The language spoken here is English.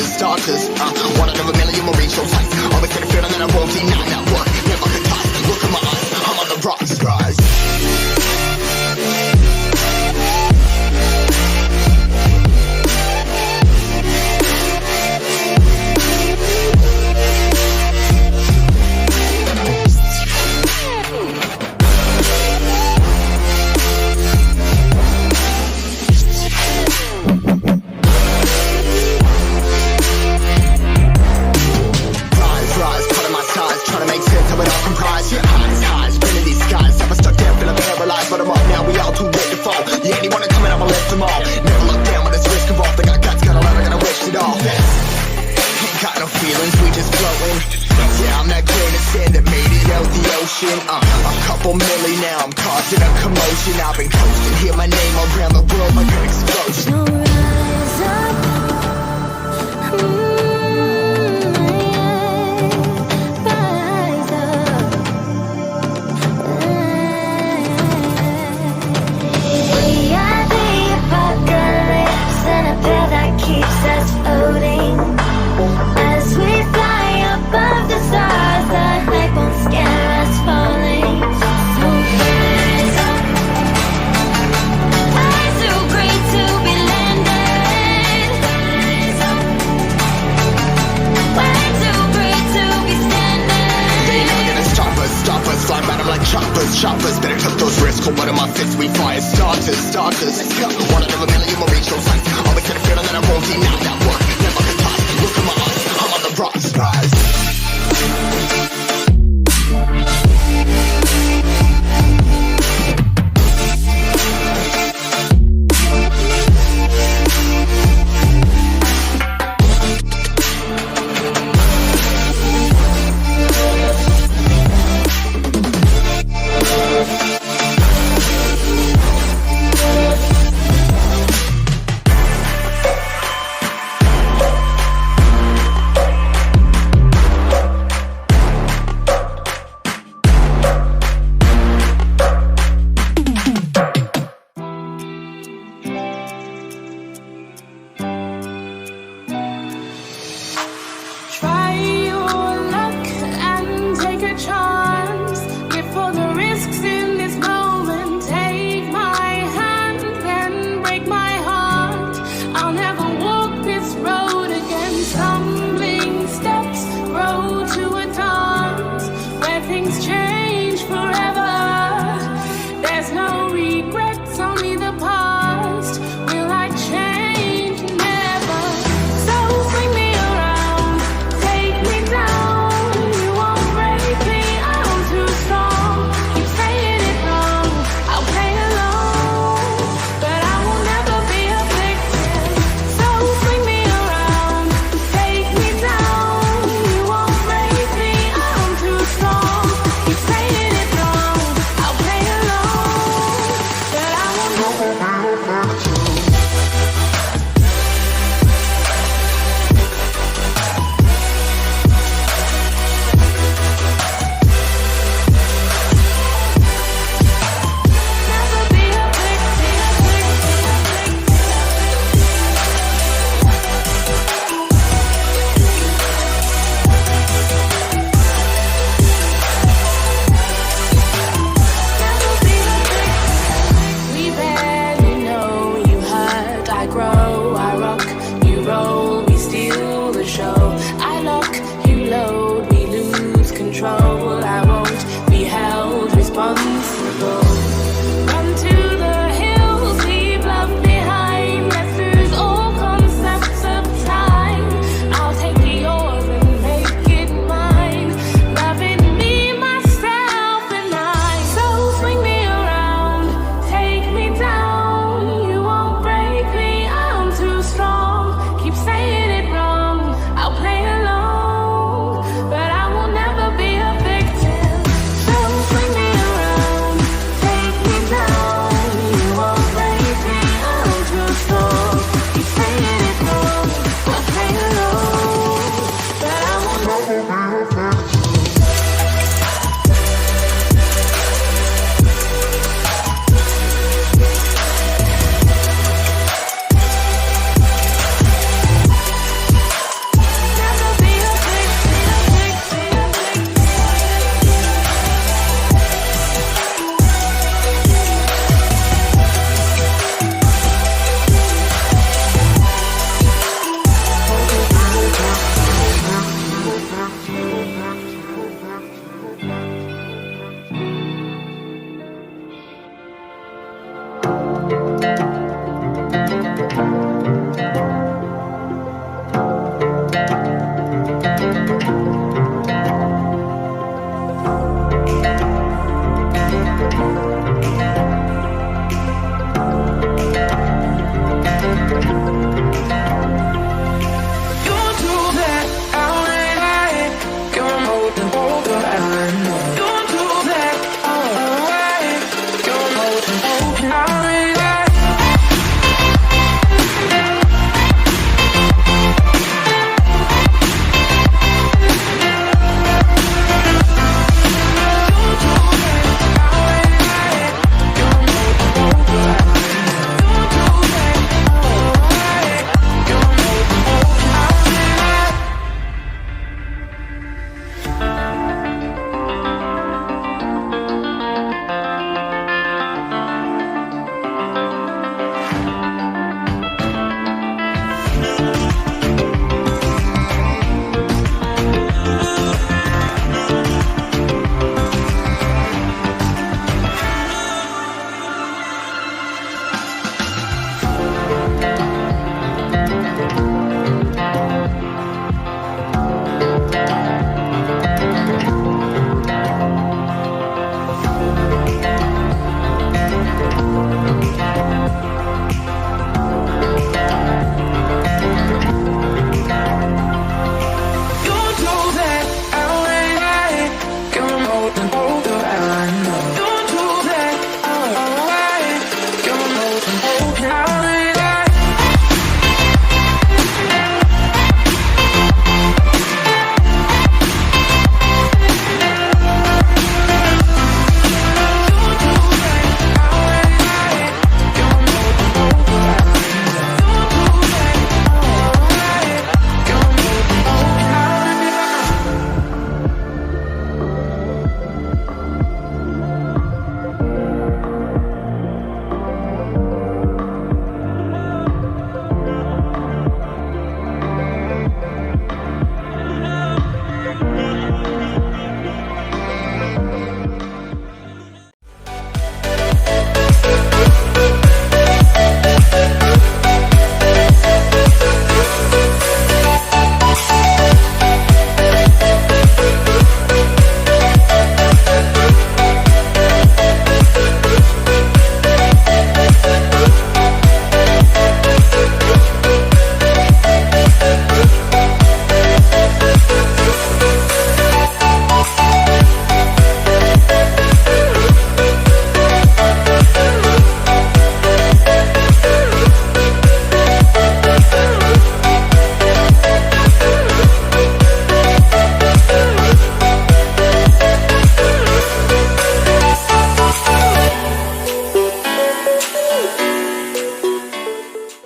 starters. One out of a million will reach those heights. Always get a feeling that I won't deny that work. Never could toss. Look in my eyes, I'm on the rocks, rise. A couple milli now, I'm causing a commotion. I've been coasting, hear my name around the world like an explosion. So rise up, rise up. We are the apocalypse, and a pill that keeps us floating. As we fly above the stars, the hype won't scare us falling. So rise up. Flying too great to be landed. Rise up. Way too great to be standing. They ain't never gonna stop us, fly by them like choppers. Better took those risks, hold one of my fists, we fire starters. Let's go, one out of a million will reach those heights. Always get a feeling that I won't deny that work. Never could toss, look in my eyes, I'm on the rocks, rise.